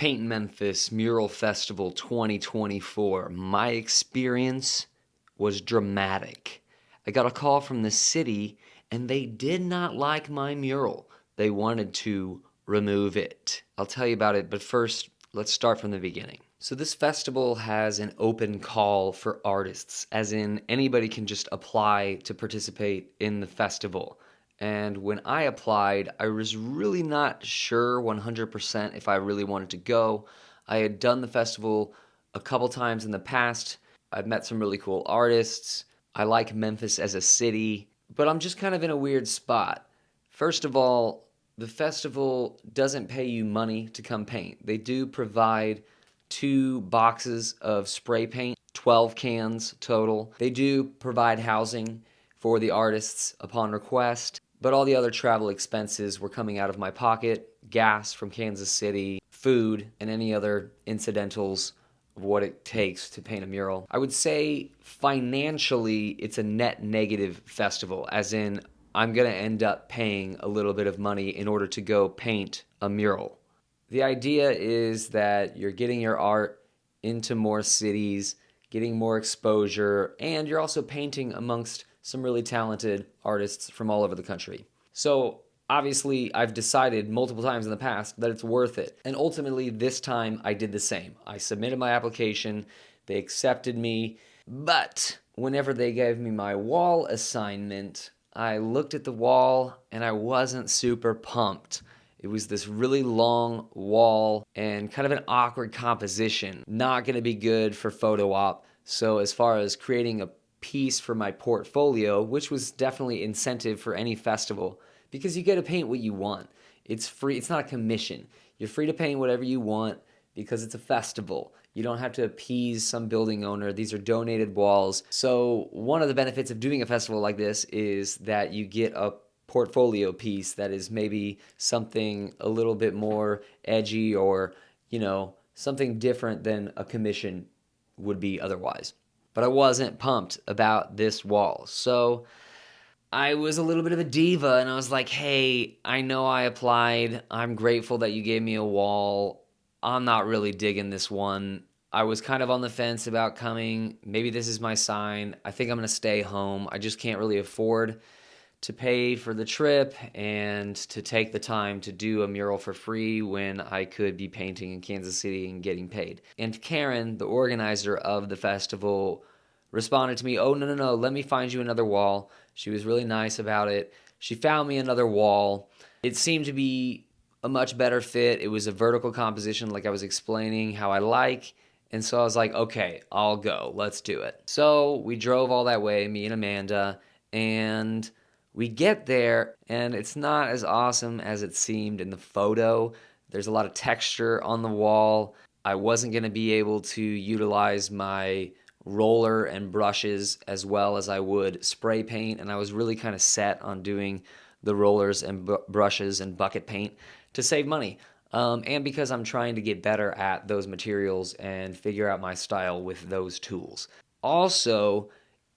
Paint Memphis Mural Festival 2024. My experience was dramatic. I got a call from the city and they did not like my mural. They wanted to remove it. I'll tell you about it, but first, let's start from the beginning. So this festival has an open call for artists, as in anybody can just apply to participate in the festival. And when I applied, I was really not sure 100% if I really wanted to go. I had done the festival a couple times in the past. I've met some really cool artists. I like Memphis as a city, but I'm just kind of in a weird spot. First of all, the festival doesn't pay you money to come paint. They do provide 2 boxes of spray paint, 12 cans total. They do provide housing for the artists upon request, but all the other travel expenses were coming out of my pocket, gas from Kansas City, food, and any other incidentals of what it takes to paint a mural. I would say financially it's a net negative festival, as in I'm going to end up paying a little bit of money in order to go paint a mural. The idea is that you're getting your art into more cities, getting more exposure, and you're also painting amongst some really talented artists from all over the country. So obviously I've decided multiple times in the past that it's worth it. And ultimately this time I did the same. I submitted my application, they accepted me, but whenever they gave me my wall assignment, I looked at the wall and I wasn't super pumped. It was this really long wall and kind of an awkward composition. Not going to be good for photo op. So as far as creating a piece for my portfolio, which was definitely incentive for any festival, because you get to paint what you want. It's free. It's not a commission. You're free to paint whatever you want because it's a festival. You don't have to appease some building owner. These are donated walls. So one of the benefits of doing a festival like this is that you get a portfolio piece that is maybe something a little bit more edgy or, something different than a commission would be otherwise. But I wasn't pumped about this wall. So I was a little bit of a diva and I was like, hey, I know I applied. I'm grateful that you gave me a wall. I'm not really digging this one. I was kind of on the fence about coming. Maybe this is my sign. I think I'm going to stay home. I just can't really afford to pay for the trip and to take the time to do a mural for free when I could be painting in Kansas City and getting paid. And Karen, the organizer of the festival, responded to me, oh, no, let me find you another wall. She was really nice about it. She found me another wall. It seemed to be a much better fit. It was a vertical composition like I was explaining how I like. And so I was like, okay, I'll go. Let's do it. So we drove all that way, me and Amanda, and we get there, and it's not as awesome as it seemed in the photo. There's a lot of texture on the wall. I wasn't going to be able to utilize my roller and brushes as well as I would spray paint, and I was really kind of set on doing the rollers and brushes and bucket paint to save money. And because I'm trying to get better at those materials and figure out my style with those tools. Also,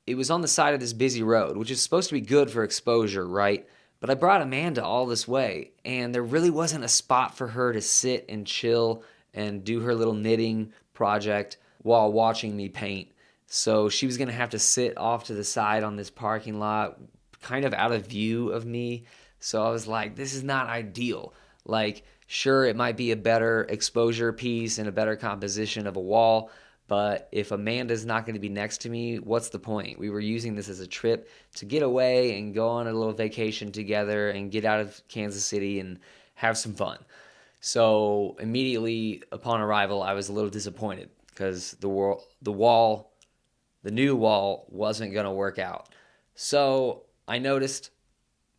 it was on the side of this busy road, which is supposed to be good for exposure, right? But I brought Amanda all this way, and there really wasn't a spot for her to sit and chill and do her little knitting project while watching me paint. So she was going to have to sit off to the side on this parking lot, kind of out of view of me. So I was like, this is not ideal. Like, sure, it might be a better exposure piece and a better composition of a wall, but if Amanda's not going to be next to me, what's the point? We were using this as a trip to get away and go on a little vacation together and get out of Kansas City and have some fun. So immediately upon arrival, I was a little disappointed because the new wall wasn't going to work out. So I noticed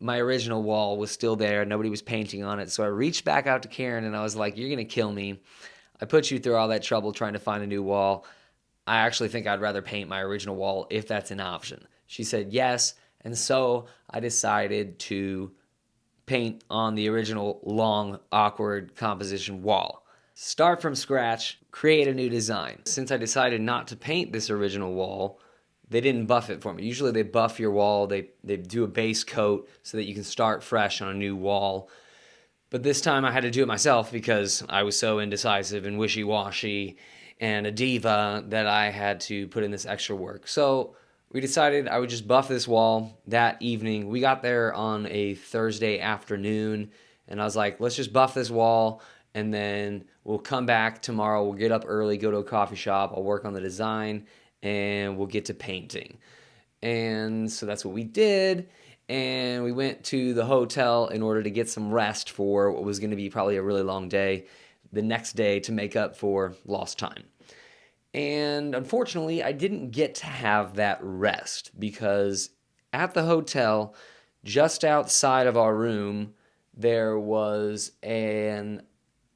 my original wall was still there. Nobody was painting on it. So I reached back out to Karen and I was like, you're going to kill me. I put you through all that trouble trying to find a new wall. I actually think I'd rather paint my original wall if that's an option. She said yes, and so I decided to paint on the original long, awkward composition wall. Start from scratch, create a new design. Since I decided not to paint this original wall, they didn't buff it for me. Usually they buff your wall, they do a base coat so that you can start fresh on a new wall. But this time I had to do it myself because I was so indecisive and wishy-washy and a diva that I had to put in this extra work. So we decided I would just buff this wall that evening. We got there on a Thursday afternoon, and I was like, let's just buff this wall, and then we'll come back tomorrow. We'll get up early, go to a coffee shop. I'll work on the design, and we'll get to painting. And so that's what we did. And we went to the hotel in order to get some rest for what was going to be probably a really long day the next day to make up for lost time. And unfortunately, I didn't get to have that rest because at the hotel, just outside of our room, there was an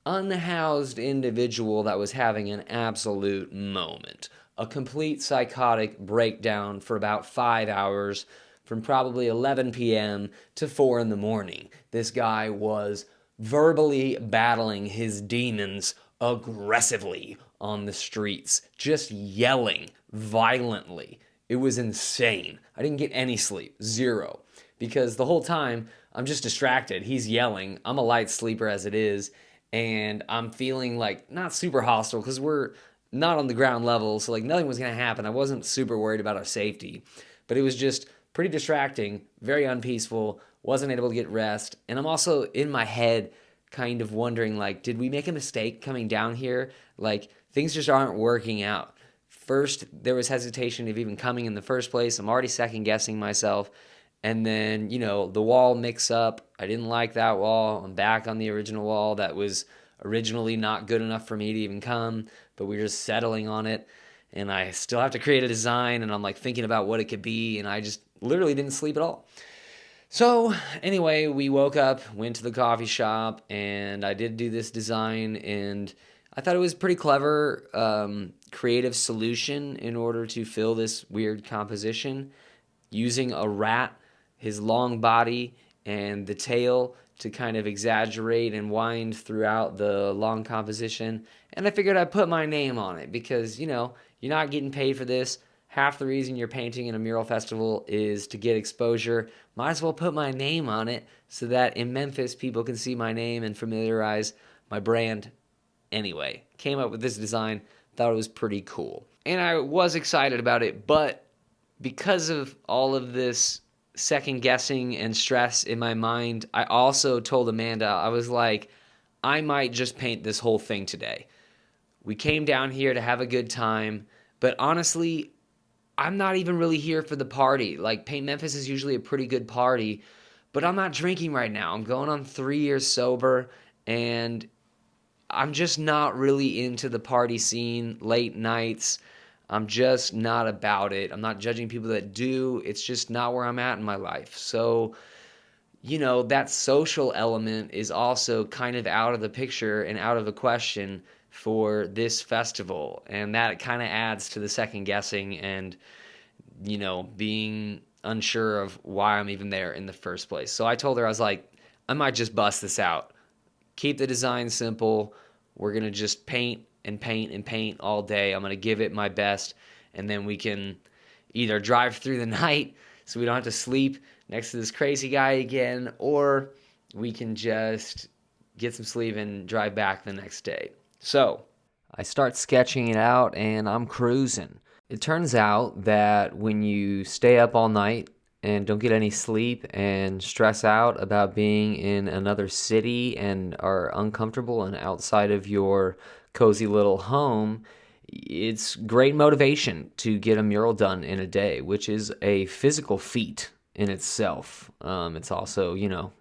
unhoused individual that was having an absolute moment. A complete psychotic breakdown for about 5 hours, from probably 11 p.m. to 4 in the morning. This guy was verbally battling his demons aggressively on the streets, just yelling violently. It was insane. I didn't get any sleep, zero, because the whole time I'm just distracted. He's yelling. I'm a light sleeper as it is, and I'm feeling like not super hostile because we're not on the ground level, so like nothing was going to happen. I wasn't super worried about our safety, but it was just pretty distracting, very unpeaceful, wasn't able to get rest. And I'm also in my head kind of wondering, like, did we make a mistake coming down here? Like, things just aren't working out. First, there was hesitation of even coming in the first place. I'm already second guessing myself. And then, the wall mix up. I didn't like that wall. I'm back on the original wall that was originally not good enough for me to even come, but we're just settling on it. And I still have to create a design, and I'm like thinking about what it could be, and I just literally didn't sleep at all. So anyway, we woke up, went to the coffee shop, and I did do this design, and I thought it was a pretty clever, creative solution in order to fill this weird composition, using a rat, his long body, and the tail to kind of exaggerate and wind throughout the long composition. And I figured I'd put my name on it because, you're not getting paid for this. Half the reason you're painting in a mural festival is to get exposure. Might as well put my name on it so that in Memphis people can see my name and familiarize my brand. Anyway, came up with this design, thought it was pretty cool. And I was excited about it, but because of all of this second guessing and stress in my mind, I also told Amanda, I was like, I might just paint this whole thing today. We came down here to have a good time, but honestly, I'm not even really here for the party. Like, Paint Memphis is usually a pretty good party, but I'm not drinking right now. I'm going on 3 years sober, and I'm just not really into the party scene, late nights. I'm just not about it. I'm not judging people that do. It's just not where I'm at in my life. So, that social element is also kind of out of the picture and out of the question for this festival. And that kind of adds to the second guessing and, being unsure of why I'm even there in the first place. So I told her, I was like, I might just bust this out. Keep the design simple. We're going to just paint and paint and paint all day. I'm going to give it my best, and then we can either drive through the night so we don't have to sleep next to this crazy guy again, or we can just get some sleep and drive back the next day. So I start sketching it out, and I'm cruising. It turns out that when you stay up all night and don't get any sleep and stress out about being in another city and are uncomfortable and outside of your cozy little home, it's great motivation to get a mural done in a day, which is a physical feat in itself. It's also,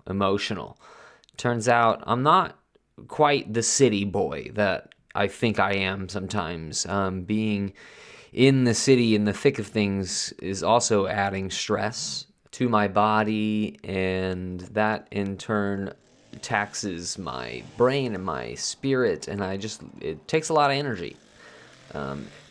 emotional. Turns out I'm not quite the city boy that I think I am sometimes. Being in the city, in the thick of things, is also adding stress to my body, and that in turn taxes my brain and my spirit, and it takes a lot of energy.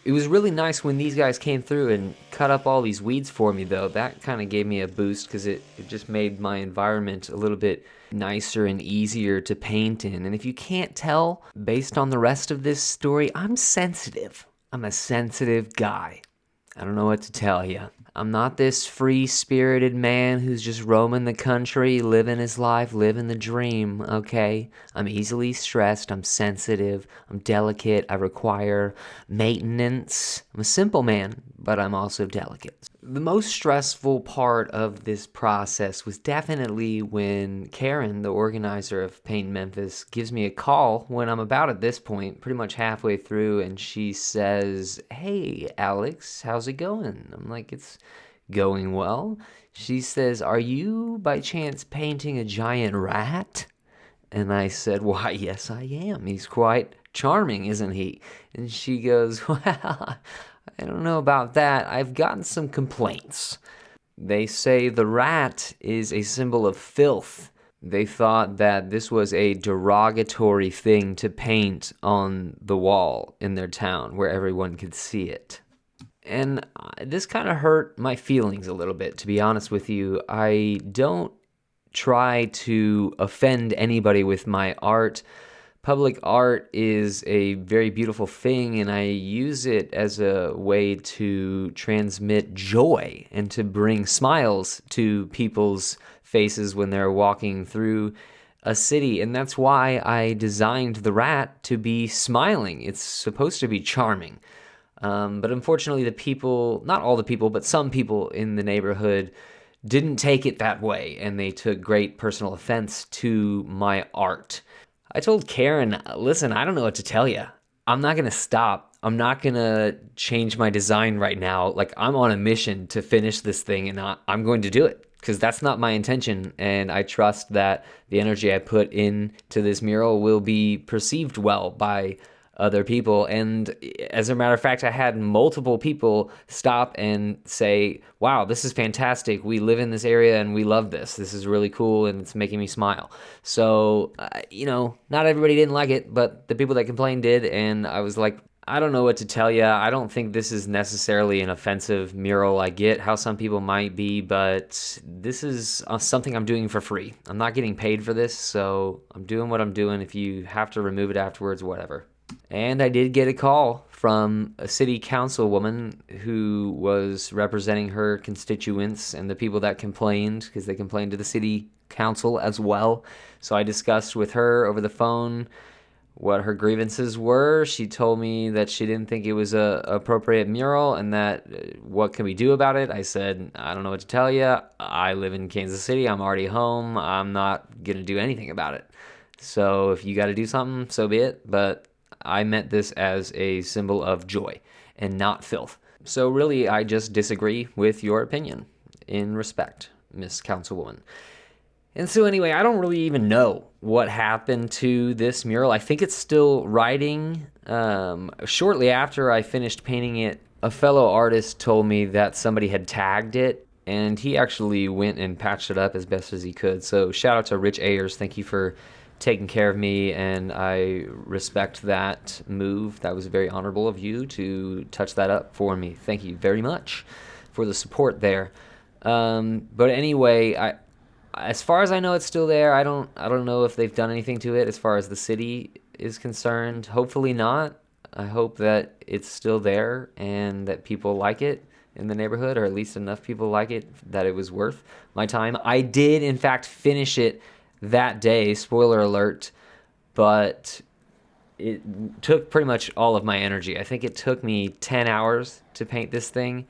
It was really nice when these guys came through and cut up all these weeds for me, though. That kind of gave me a boost because it just made my environment a little bit nicer and easier to paint in. And if you can't tell, based on the rest of this story, I'm sensitive. I'm a sensitive guy. I don't know what to tell you. I'm not this free-spirited man who's just roaming the country, living his life, living the dream, okay? I'm easily stressed, I'm sensitive, I'm delicate, I require maintenance. I'm a simple man, but I'm also delicate. The most stressful part of this process was definitely when Karen, the organizer of Paint Memphis, gives me a call when I'm about at this point, pretty much halfway through, and she says, "Hey, Alex, how's it going?" I'm like, "It's going well." She says, "Are you by chance painting a giant rat?" And I said, "Why, yes, I am. He's quite charming, isn't he?" And she goes, "Well, I don't know about that. I've gotten some complaints. They say the rat is a symbol of filth. They thought that this was a derogatory thing to paint on the wall in their town where everyone could see it." And this kind of hurt my feelings a little bit, to be honest with you. I don't try to offend anybody with my art. Public art is a very beautiful thing, and I use it as a way to transmit joy and to bring smiles to people's faces when they're walking through a city. And that's why I designed the rat to be smiling. It's supposed to be charming. But unfortunately, the people, not all the people, but some people in the neighborhood didn't take it that way, and they took great personal offense to my art. I told Karen, "Listen, I don't know what to tell you. I'm not going to stop. I'm not going to change my design right now. Like, I'm on a mission to finish this thing, and I'm going to do it because that's not my intention. And I trust that the energy I put into this mural will be perceived well by other people." And as a matter of fact, I had multiple people stop and say, "Wow, this is fantastic. We live in this area and we love this. This is really cool and it's making me smile." So, not everybody didn't like it, but the people that complained did. And I was like, I don't know what to tell you. I don't think this is necessarily an offensive mural. I get how some people might be, but this is something I'm doing for free. I'm not getting paid for this, so I'm doing what I'm doing. If you have to remove it afterwards, whatever. And I did get a call from a city councilwoman who was representing her constituents and the people that complained, because they complained to the city council as well. So I discussed with her over the phone what her grievances were. She told me that she didn't think it was a appropriate mural and that what can we do about it? I said, "I don't know what to tell you. I live in Kansas City. I'm already home. I'm not going to do anything about it. So if you got to do something, so be it." But I meant this as a symbol of joy and not filth. So really, I just disagree with your opinion. In respect, Miss Councilwoman. And so anyway, I don't really even know what happened to this mural. I think it's still writing. Shortly after I finished painting it, a fellow artist told me that somebody had tagged it, and he actually went and patched it up as best as he could. So shout out to Rich Ayers. Thank you for taking care of me, and I respect that move. That was very honorable of you to touch that up for me. Thank you very much for the support there. But anyway, as far as I know, it's still there. I don't know if they've done anything to it as far as the city is concerned. Hopefully not. I hope that it's still there and that people like it in the neighborhood, or at least enough people like it that it was worth my time. I did, in fact, finish it that day, spoiler alert, but it took pretty much all of my energy. I think it took me 10 hours to paint this thing,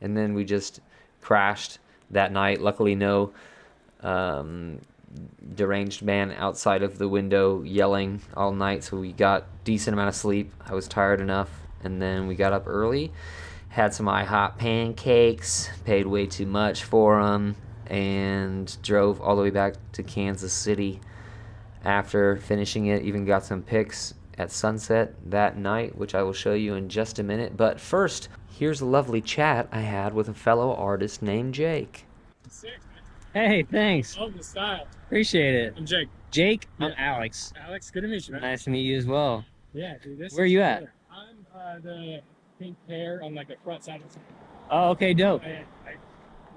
and then we just crashed that night. Luckily, no deranged man outside of the window yelling all night, so we got decent amount of sleep. I was tired enough, and then we got up early, had some IHOP pancakes, paid way too much for them, and drove all the way back to Kansas City after finishing it. Even got some pics at sunset that night, which I will show you in just a minute. But first, here's a lovely chat I had with a fellow artist named Jake. Sick, Hey, thanks. man. Love the style. Appreciate it. I'm Jake. Jake, Yeah. I'm Alex. Alex, good to meet you, man. Nice to meet you as well. Yeah, dude. Where are you at? I'm the pink pair on like the front side of the Oh, okay, dope. I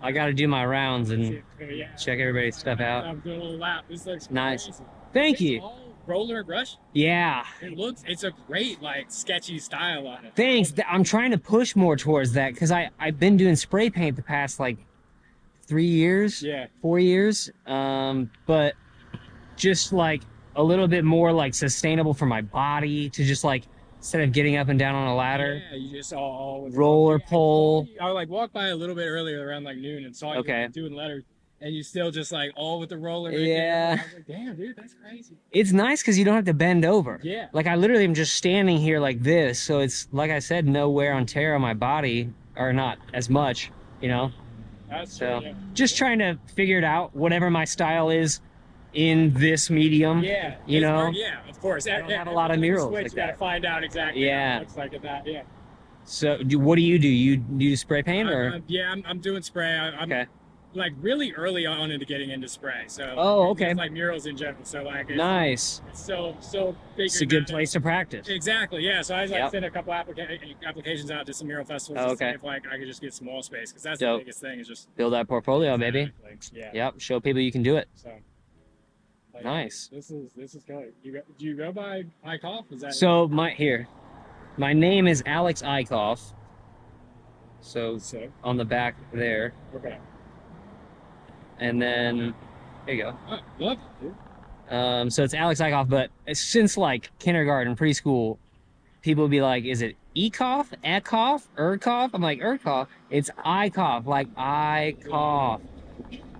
I got to do my rounds and yeah. check everybody's stuff out. I'm doing a little lap. This looks Nice. crazy. Thank It's you. all roller and brush. Yeah. It's a great like sketchy style on it. Thanks. I'm trying to push more towards that because I've been doing spray paint the past like 3 years, Yeah. 4 years. But just like a little bit more like sustainable for my body to just like instead of getting up and down on a ladder, Yeah, you just all with roller yeah, pole. I like walked by a little bit earlier around like noon and saw you Okay. doing letters, and you still just like all with the roller. Right Yeah. there. I was like, damn, dude, that's crazy. It's nice because you don't have to bend over. Yeah. Like I literally am just standing here like this, so it's like I said, no wear on tear on my body, or not as much, you know. That's So true, yeah. just trying to figure it out, whatever my style is in this medium. Yeah, you know. yeah, of course. I don't have a lot of murals like You gotta that. find out exactly Yeah. what it looks like at that. Yeah. So what do? You do spray paint or? Yeah, I'm doing spray. I'm Okay. like really early on into getting into spray. So Oh, okay. just, like murals in general. So like Nice. it's so It's a good place to practice. Exactly. Yeah. So I was like Yep. sent a couple applications out to some mural festivals. Oh, to see okay. if like I could just get some wall space because that's Dope. the biggest thing is just Build that portfolio, baby. Exactly. Yeah. Yep. Show people you can do it. So. Like, Nice. This is good. Do you go by Eichhoff? Is that So my name is Alex Eichhoff. So so? on the back there, Okay. and then there you go. Oh, love it, dude. So it's Alex Eichhoff, but since like kindergarten, preschool, people would be like, "Is it Ecoff, Eckhoff, Erkoff?" I'm like, "Erkoff." It's Eichhoff, like Eichhoff.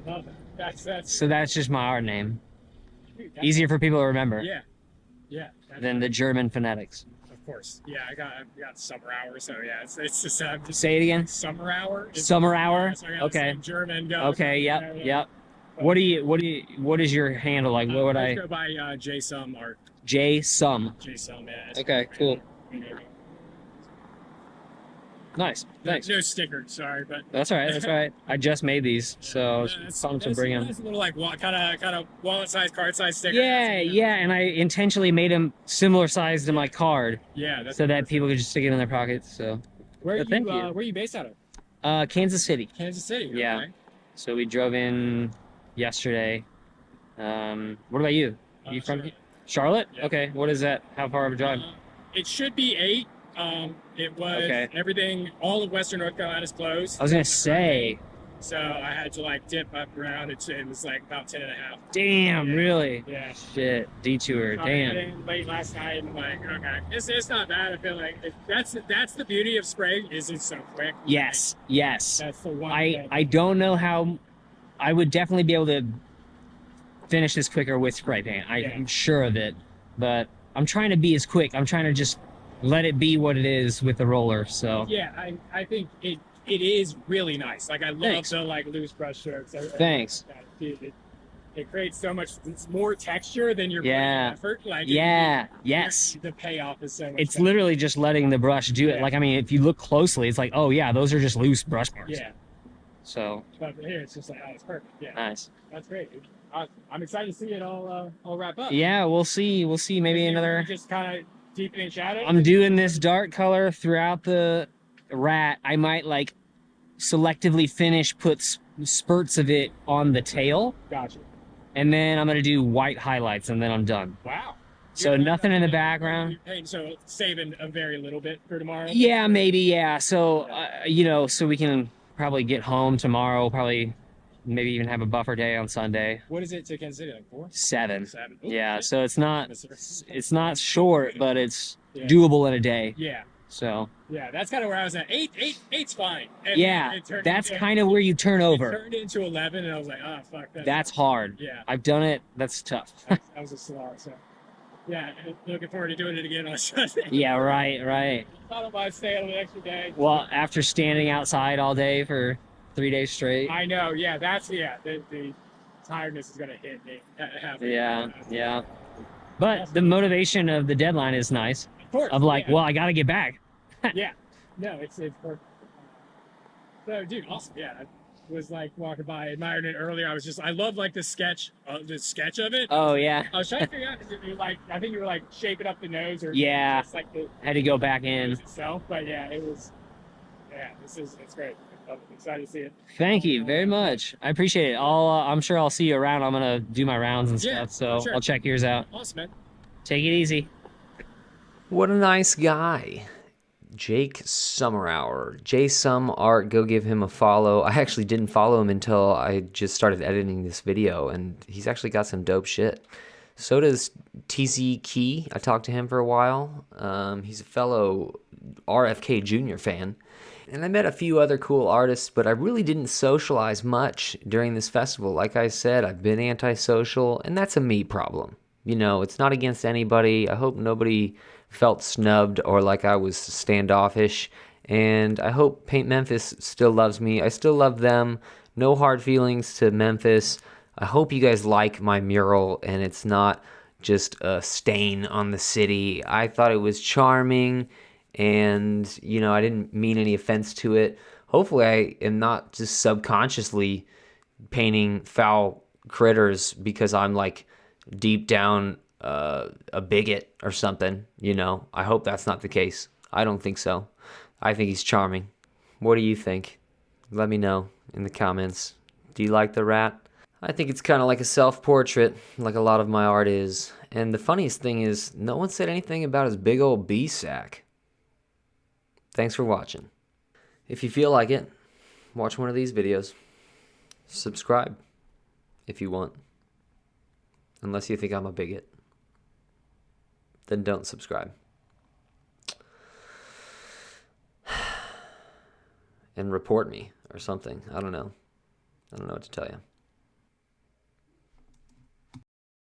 Love it. That's So that's just my art name. dude, that's Easier for people to remember Yeah. Yeah. That's, than the German phonetics. of course. Yeah, I got summer hour, so yeah, it's just I'm just Say it again. summer hour. Summer hour. Yeah, so I got Okay. some German go. Okay. Yep. Yeah, yeah. Yep. What is your handle like? What would I I? go by J Sum art. J Sum. J Sum. Yeah. it's- Okay. Cool. Nice. Thanks. No sticker, sorry, but That's all right. That's all right. I just made these, so it's fun to bring them. That's a little like kind of wallet size, card size sticker. Yeah, yeah, and I intentionally made them similar size to my card Yeah, that's so that people could just stick it in their pockets. So, Where But thank you. Where are you based out of? Kansas City. Kansas City. Yeah. Okay. So we drove in yesterday. What about you? You from Charlotte. Charlotte? Yeah. Okay. What is that? How far of a drive? It should be 8. It was Okay. everything. All of Western North Carolina's closed. I was gonna say, So I had to like dip up around. It was like about 10 and a half. damn, Yeah. really? Yeah. Shit, detour. So I got Damn. in late last night and like okay, it's not bad. I feel like that's the beauty of spray is it's so quick. Yes, yes. That's the one. I don't know how. I would definitely be able to finish this quicker with spray paint. I'm sure of it, but I'm trying to be as quick. I'm trying to just let it be what it is with the roller. So Yeah, I think it is really nice. Like I love Thanks. the like loose brush strokes. Thanks. It creates so much more texture than your Yeah. effort. Like Yeah. Yes. the payoff is so much. It's better. literally just letting the brush do it. Yeah. Like I mean, if you look closely, it's like, oh yeah, those are just loose brush marks. Yeah, So but here it's just like oh, it's perfect. Yeah, nice. that's great. Dude. I'm excited to see it all wrap up. Yeah, we'll see. We'll see. Maybe another. Just kind of deepening shadows. I'm doing this dark color throughout the rat. I might like selectively put spurts of it on the tail, Gotcha. and then I'm gonna do white highlights, and then I'm done. Wow. So nothing in the background. So saving a very little bit for tomorrow. Yeah, maybe. Yeah. So so we can probably get home tomorrow. Probably, maybe even have a buffer day on Sunday. What is it to Kansas City? Like 4? 7. 7. Ooh, Yeah. shit. So it's not short, but it's Yeah. doable in a day. Yeah. So Yeah, that's kind of where I was at. 8's fine. And yeah, it turned that's into- kind of where you turn It over. turned into 11, and I was like, oh, fuck that. That's hard. Yeah, I've done it. That's tough. that was a slog. So, yeah, looking forward to doing it again on Sunday. Yeah, right, right. Thought about staying an extra day. Well, after standing outside all day for 3 days straight. I know. Yeah, the tiredness is gonna hit me. Yeah, yeah. But the motivation of the deadline is nice. Of course. Of like, yeah. well, I got to get back. Yeah. No, it's perfect. So, dude, awesome. Yeah, I was like walking by, admiring it earlier. I love like the sketch of it. Oh yeah, I was trying to figure out because you like, I think you were like shaping up the nose or Yeah. just like the had to go back in. nose itself. But yeah, it was. Yeah, it's great. I'm excited to see it. Thank you very much. I appreciate it. I'm sure I'll see you around. I'm gonna do my rounds and Yeah, stuff, so for sure. I'll check yours out. Awesome, man. Take it easy. What a nice guy. Jake Summerhour. J Sum Art, go give him a follow. I actually didn't follow him until I just started editing this video, and he's actually got some dope shit. So does TZ Key. I talked to him for a while. He's a fellow RFK Jr. fan. And I met a few other cool artists, but I really didn't socialize much during this festival. Like I said, I've been antisocial, and that's a me problem. You know, it's not against anybody. I hope nobody felt snubbed or like I was standoffish. And I hope Paint Memphis still loves me. I still love them. No hard feelings to Memphis. I hope you guys like my mural and it's not just a stain on the city. I thought it was charming and, you know, I didn't mean any offense to it. Hopefully I am not just subconsciously painting foul critters because I'm like deep down a bigot or something, you know. I hope that's not the case. I don't think so. I think he's charming. What do you think? Let me know in the comments. Do you like the rat? I think it's kind of like a self-portrait, like a lot of my art is. And the funniest thing is, no one said anything about his big old bee sack. Thanks for watching. If you feel like it, watch one of these videos. Subscribe if you want. Unless you think I'm a bigot. Then don't subscribe. And report me or something. I don't know. I don't know what to tell you.